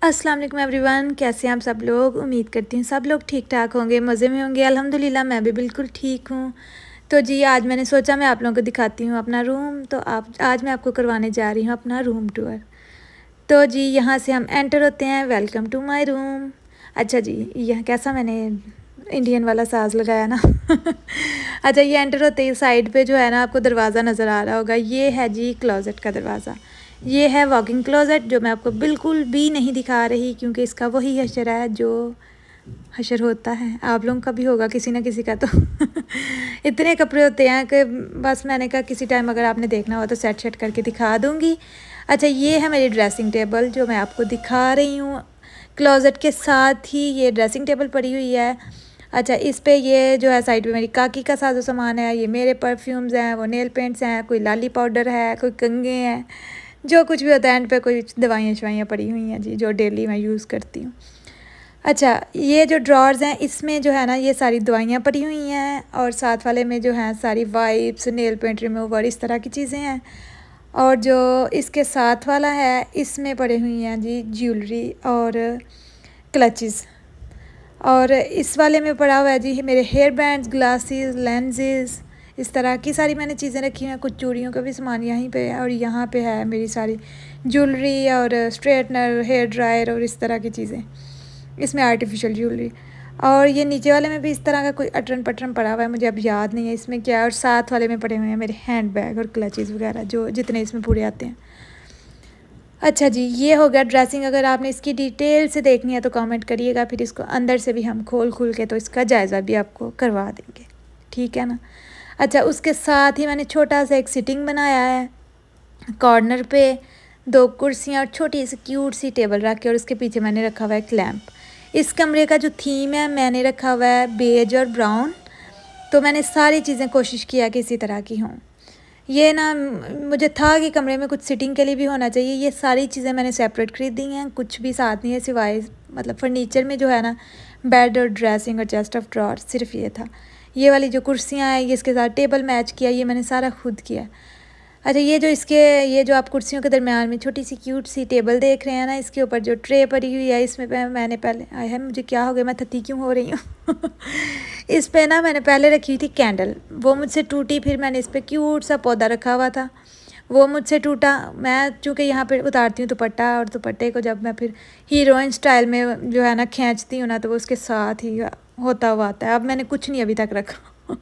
अस्सलाम वालेकुम एवरीवन, कैसे हैं आप सब लोग। उम्मीद करती हूँ सब लोग ठीक ठाक होंगे, मज़े में होंगे। अल्हम्दुलिल्लाह मैं भी बिल्कुल ठीक हूँ। तो जी आज मैंने सोचा मैं आप लोगों को दिखाती हूँ अपना रूम। तो आप आज मैं आपको करवाने जा रही हूँ अपना रूम टूर। तो जी यहाँ से हम एंटर होते हैं, वेलकम टू माय रूम। अच्छा जी, यह कैसा मैंने इंडियन वाला साज लगाया ना। अच्छा, ये एंटर होते ही साइड पे जो है ना आपको दरवाज़ा नज़र आ रहा होगा, ये है जी क्लोज़ेट का दरवाज़ा। ये है वॉकिंग क्लोज़ेट, जो मैं आपको बिल्कुल भी नहीं दिखा रही क्योंकि इसका वही हशर है जो हशर होता है, आप लोगों का भी होगा किसी ना किसी का। तो इतने कपड़े होते हैं कि बस मैंने कहा किसी टाइम अगर आपने देखना हो तो सेट शेट करके दिखा दूँगी। अच्छा, ये है मेरी ड्रेसिंग टेबल जो मैं आपको दिखा रही हूँ। क्लोज़ेट के साथ ही ये ड्रेसिंग टेबल पड़ी हुई है। अच्छा, इस पे ये जो है साइड पे मेरी काकी का साजो सामान है, ये मेरे परफ्यूम्स हैं, वो नेल पेंट्स हैं, कोई लाली पाउडर है, कोई कंघे हैं, जो कुछ भी होता है। एंड पे कोई दवाइयाँ शवाइयाँ पड़ी हुई हैं जी, जो डेली मैं यूज़ करती हूँ। अच्छा, ये जो ड्रॉर्स हैं इसमें जो है ना ये सारी दवाइयाँ पड़ी हुई हैं, और साथ वाले में जो है सारी वाइप्स, नेल पेंट रिमूवर, इस तरह की चीज़ें हैं। और जो इसके साथ वाला है इसमें पड़ी हुई हैं जी ज्वेलरी और क्लचेस। और इस वाले में पड़ा हुआ है जी मेरे हेयर बैंड्स, ग्लासेस, लेंसेज, इस तरह की सारी मैंने चीज़ें रखी हैं। कुछ चूड़ियों का भी सामान यहीं पे है, और यहाँ पे है मेरी सारी ज्वेलरी और स्ट्रेटनर, हेयर ड्रायर और इस तरह की चीज़ें, इसमें आर्टिफिशियल ज्वेलरी। और ये नीचे वाले में भी इस तरह का कोई अटरन पटरन पड़ा हुआ है, मुझे अब याद नहीं है इसमें क्या है। और साथ वाले में पड़े हुए हैं मेरे हैंड बैग और क्लचेस वगैरह, जो जितने इसमें पूरे आते हैं। अच्छा जी, ये हो गया ड्रेसिंग। अगर आपने इसकी डिटेल से देखनी है तो कमेंट करिएगा, फिर इसको अंदर से भी हम खोल के तो इसका जायज़ा भी आपको करवा देंगे, ठीक है ना। अच्छा, उसके साथ ही मैंने छोटा सा एक सिटिंग बनाया है, कॉर्नर पे 2 कुर्सियाँ और छोटी सी क्यूट सी टेबल रख के, और उसके पीछे मैंने रखा हुआ है एक लैम्प। इस कमरे का जो थीम है मैंने रखा हुआ है बेज और ब्राउन। तो मैंने सारी चीज़ें कोशिश किया कि इसी तरह की हों। ये ना मुझे था कि कमरे में कुछ सिटिंग के लिए भी होना चाहिए। ये सारी चीज़ें मैंने सेपरेट खरीदी हैं, कुछ भी साथ नहीं है सिवाय मतलब फर्नीचर में जो है ना बेड और ड्रेसिंग और चेस्ट ऑफ ड्रॉर, सिर्फ ये था। ये वाली जो कुर्सियाँ हैं ये इसके साथ टेबल मैच किया, ये मैंने सारा खुद किया। अच्छा, ये जो आप कुर्सियों के दरमियान में छोटी सी क्यूट सी टेबल देख रहे हैं ना, इसके ऊपर जो ट्रे पड़ी हुई है इसमें मैंने पहले, आय है मुझे क्या हो गया, मैं थकी क्यों हो रही हूँ। इस पे ना मैंने पहले रखी हुई थी कैंडल, वो मुझसे टूटी, फिर मैंने इस पर क्यूट सा पौधा रखा हुआ था, वो मुझसे टूटा। मैं चूँकि यहाँ पे उतारती हूँ दुपट्टा, और दुपट्टे को जब मैं फिर हीरोइन स्टाइल में जो है ना खींचती हूँ ना, तो वो उसके साथ ही होता हुआ आता है। अब मैंने कुछ नहीं अभी तक रखा।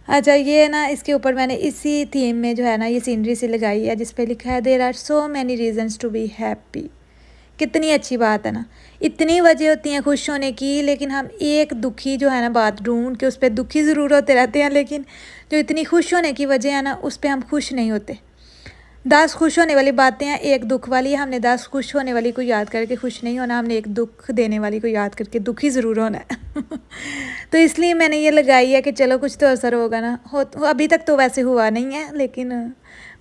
अच्छा, ये ना इसके ऊपर मैंने इसी थीम में जो है ना ये सीनरी सी लगाई है, जिस पे लिखा है there are so many reasons to be happy. कितनी अच्छी बात है ना। इतनी वजह होती हैं खुश होने की, लेकिन हम एक दुखी जो है ना बात ढूंढ के उस पर दुखी ज़रूर होते रहते हैं, लेकिन जो इतनी खुश होने की वजह है ना उस पर हम खुश नहीं होते। 10 खुश होने वाली बातें हैं, एक दुख वाली है। हमने 10 खुश होने वाली को याद करके खुश नहीं होना, हमने एक दुख देने वाली को याद करके दुखी ज़रूर होना है। तो इसलिए मैंने ये लगाई है कि चलो कुछ तो असर होगा ना। अभी तक तो वैसे हुआ नहीं है, लेकिन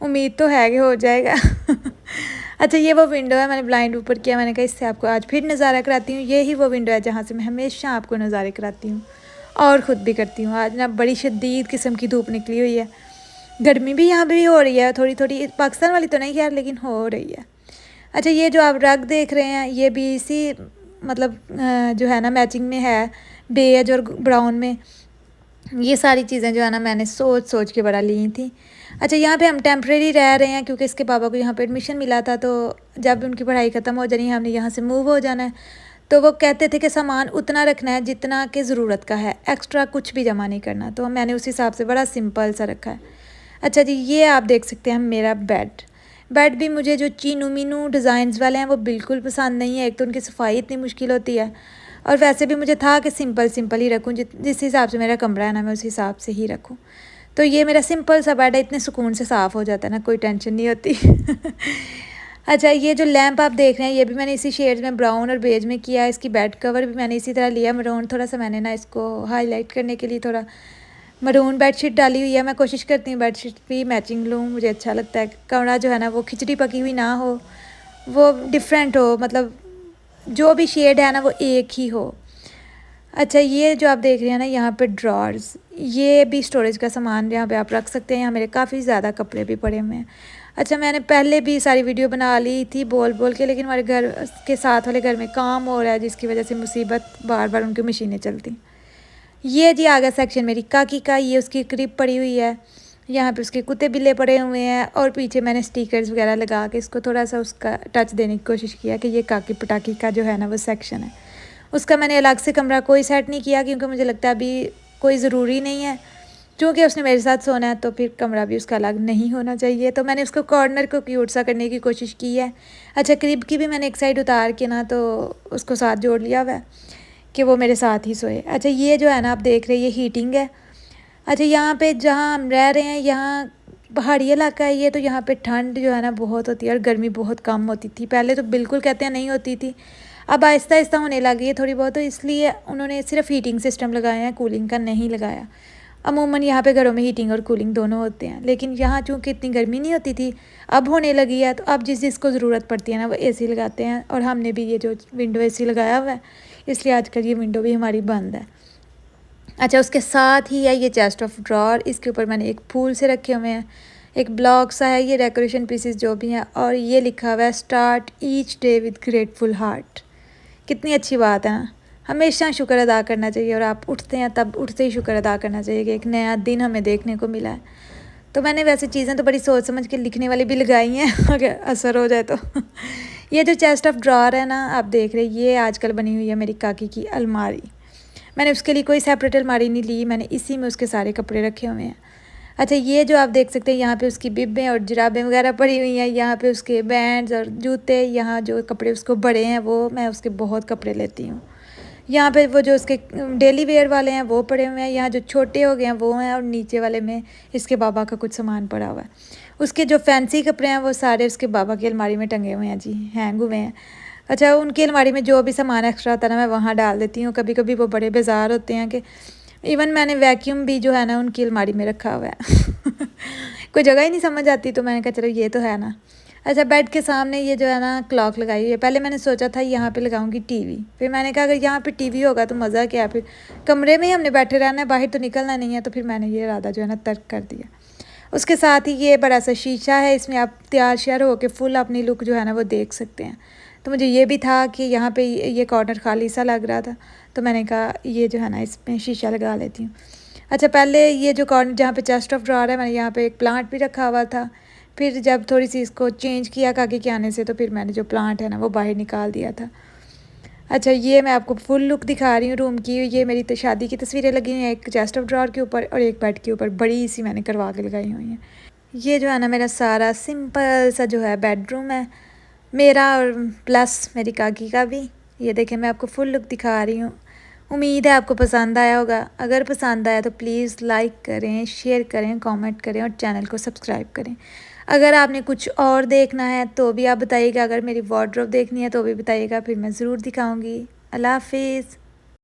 उम्मीद तो है कि हो जाएगा। अच्छा, ये वो विंडो है, मैंने ब्लाइंड ऊपर किया। मैंने कहा इससे आपको आज फिर नज़ारा कराती हूँ। ये ही वो विंडो है जहाँ से मैं हमेशा आपको नज़ारे कराती हूँ और ख़ुद भी करती हूँ। आज ना बड़ी शदीद किस्म की धूप निकली हुई है, गर्मी भी यहाँ पे भी हो रही है थोड़ी थोड़ी, पाकिस्तान वाली तो नहीं खैर, लेकिन हो रही है। अच्छा, ये जो आप रग देख रहे हैं ये भी इसी मतलब जो है ना मैचिंग में है, बेज और ब्राउन में। ये सारी चीज़ें जो है ना मैंने सोच के बड़ा ली थी। अच्छा, यहाँ पे हम टेम्परेरी रह रहे हैं क्योंकि इसके पापा को यहाँ पे एडमिशन मिला था, तो जब उनकी पढ़ाई ख़त्म हो जानी हमने यहाँ से मूव हो जाना है। तो वो कहते थे कि सामान उतना रखना है जितना कि ज़रूरत का है, एक्स्ट्रा कुछ भी जमा नहीं करना। तो मैंने उस हिसाब से बड़ा सिंपल सा रखा है। अच्छा जी, ये आप देख सकते हैं मेरा बेड भी मुझे जो चीनू मीनू डिज़ाइंस वाले हैं वो बिल्कुल पसंद नहीं है। एक तो उनकी सफाई इतनी मुश्किल होती है, और वैसे भी मुझे था कि सिंपल ही रखूँ, जिस हिसाब से मेरा कमरा है ना मैं उस हिसाब से ही रखूँ। तो ये मेरा सिंपल सा बेड है, इतने सुकून से साफ़ हो जाता है ना, कोई टेंशन नहीं होती। अच्छा, ये जो लैंप आप देख रहे हैं ये भी मैंने इसी शेड्स में ब्राउन और बेज में किया है। इसकी बेड कवर भी मैंने इसी तरह लिया मरून, थोड़ा सा मैंने ना इसको हाईलाइट करने के लिए थोड़ा मरून बेडशीट डाली हुई है। मैं कोशिश करती हूँ बेडशीट भी मैचिंग लूँ, मुझे अच्छा लगता है। कमरा जो है ना वो खिचड़ी पकी हुई ना हो, वो डिफरेंट हो, मतलब जो भी शेड है ना वो एक ही हो। अच्छा, ये जो आप देख रहे हैं ना यहाँ पे ड्रॉर्स, ये भी स्टोरेज का सामान यहाँ पे आप रख सकते हैं। यहाँ मेरे काफ़ी ज़्यादा कपड़े भी पड़े हुए हैं। अच्छा, मैंने पहले भी सारी वीडियो बना ली थी बोल बोल के, लेकिन हमारे घर के साथ वाले घर में काम हो रहा है जिसकी वजह से मुसीबत, बार बार उनकी मशीनें चलती। ये जी आ गया सेक्शन मेरी काकी का। ये उसकी क्रिप पड़ी हुई है, यहाँ पे उसके कुत्ते बिल्ले पड़े हुए हैं, और पीछे मैंने स्टिकर्स वगैरह लगा के इसको थोड़ा सा उसका टच देने की कोशिश किया कि ये काकी पटाकी का जो है ना वो सेक्शन है। उसका मैंने अलग से कमरा कोई सेट नहीं किया, क्योंकि मुझे लगता है अभी कोई ज़रूरी नहीं है, क्योंकि उसने मेरे साथ सोना है तो फिर कमरा भी उसका अलग नहीं होना चाहिए। तो मैंने उसको कॉर्नर को क्यूट सा करने की कोशिश की है। अच्छा, क्रिब की भी मैंने एक साइड उतार के ना तो उसको साथ जोड़ लिया हुआ है कि वो मेरे साथ ही सोए। अच्छा, ये जो है ना आप देख रहे हैं ये हीटिंग है। अच्छा, यहाँ पे जहाँ हम रह रहे हैं यहाँ पहाड़ी इलाका है ये, तो यहाँ पे ठंड जो है ना बहुत होती है और गर्मी बहुत कम होती थी। पहले तो बिल्कुल कहते हैं नहीं होती थी, अब आहिस्ता आहिस्ता होने लगी है थोड़ी बहुत, तो इसलिए उन्होंने सिर्फ हीटिंग सिस्टम लगाया है, कूलिंग का नहीं लगाया। अमूमन यहाँ पे घरों में हीटिंग और कूलिंग दोनों होते हैं, लेकिन यहाँ चूँकि इतनी गर्मी नहीं होती थी, अब होने लगी है, तो अब जिस जिसको ज़रूरत पड़ती है ना वो एसी लगाते हैं। और हमने भी ये जो विंडो एसी लगाया हुआ है, इसलिए आजकल ये विंडो भी हमारी बंद है। अच्छा, उसके साथ ही है ये चेस्ट ऑफ ड्रॉर। इसके ऊपर मैंने एक फूल से रखे हुए हैं, एक ब्लॉक सा है, ये डेकोरेशन पीसेस जो भी हैं, और ये लिखा हुआ है start each day with grateful heart. कितनी अच्छी बात है ना, हमेशा शुक्र अदा करना चाहिए, और आप उठते हैं तब उठते ही शुक्र अदा करना चाहिए कि एक नया दिन हमें देखने को मिला है। तो मैंने वैसे चीज़ें तो बड़ी सोच समझ के लिखने वाली भी लगाई हैं अगर असर हो जाए तो ये जो चेस्ट ऑफ ड्रॉर है ना आप देख रहे हैं, ये आजकल बनी हुई है मेरी काकी की अलमारी। मैंने उसके लिए कोई सेपरेट अलमारी नहीं ली, मैंने इसी में उसके सारे कपड़े रखे हुए हैं। अच्छा, ये जो आप देख सकते हैं यहाँ पे उसकी बिब्बें और जुराबें वगैरह पड़ी हुई हैं, यहाँ पे उसके बैंड्स और जूते, यहाँ जो कपड़े उसको बड़े हैं वो मैं उसके बहुत कपड़े लेती हूँ। यहाँ पे वो जो उसके डेली वेयर वाले हैं वो पड़े हुए हैं, यहाँ जो छोटे हो गए हैं वो हैं, और नीचे वाले में इसके बाबा का कुछ सामान पड़ा हुआ है। उसके जो फैंसी कपड़े हैं वो सारे उसके बाबा की अलमारी में टंगे हुए हैं जी, हैंग हुए हैं। अच्छा, उनकी अलमारी में जो भी सामान एक्स्ट्रा होता है ना मैं वहाँ डाल देती हूँ। कभी कभी वो बड़े बाजार होते हैं कि इवन मैंने वैक्यूम भी जो है ना उनकी अलमारी में रखा हुआ है कोई जगह ही नहीं समझ आती, तो मैंने कहा चलो ये तो है ना। अच्छा, बेड के सामने ये जो है ना क्लॉक लगाई हुई है। पहले मैंने सोचा था यहाँ पे लगाऊंगी टीवी, फिर मैंने कहा अगर यहाँ पे टीवी होगा तो मज़ा क्या, फिर कमरे में ही हमने बैठे रहना है, बाहर तो निकलना नहीं है, तो फिर मैंने ये इरादा जो है ना तर्क कर दिया। उसके साथ ही ये बड़ा सा शीशा है, इसमें आप तैयार श्यार होकर फुल अपनी लुक जो है ना वो देख सकते हैं। तो मुझे ये भी था कि यहाँ पे ये कॉर्नर खाली सा लग रहा था, तो मैंने कहा ये जो है ना इसमें शीशा लगा लेती हूँ। अच्छा, पहले ये जो कॉर्नर जहाँ पे चेस्ट ऑफ ड्रॉर है मैंने यहाँ पे एक प्लांट भी रखा हुआ था, फिर जब थोड़ी सी इसको चेंज किया काकी के आने से, तो फिर मैंने जो प्लांट है ना वो बाहर निकाल दिया था। अच्छा, ये मैं आपको फुल लुक दिखा रही हूँ रूम की। ये मेरी तो शादी की तस्वीरें लगी हुई हैं, एक चेस्ट ऑफ ड्रॉर के ऊपर और एक बेड के ऊपर बड़ी सी मैंने करवा के लगाई हुई हैं। ये जो है ना मेरा सारा सिंपल सा जो है बेडरूम है मेरा, और प्लस मेरी काकी का भी। ये देखें मैं आपको फुल लुक दिखा रही हूँ। उम्मीद है आपको पसंद आया होगा। अगर पसंद आया तो प्लीज़ लाइक करें, शेयर करें, कमेंट करें और चैनल को सब्सक्राइब करें। अगर आपने कुछ और देखना है तो भी आप बताइएगा, अगर मेरी वार्डरोब देखनी है तो भी बताइएगा, फिर मैं ज़रूर दिखाऊँगी। अल्लाह हाफिज़।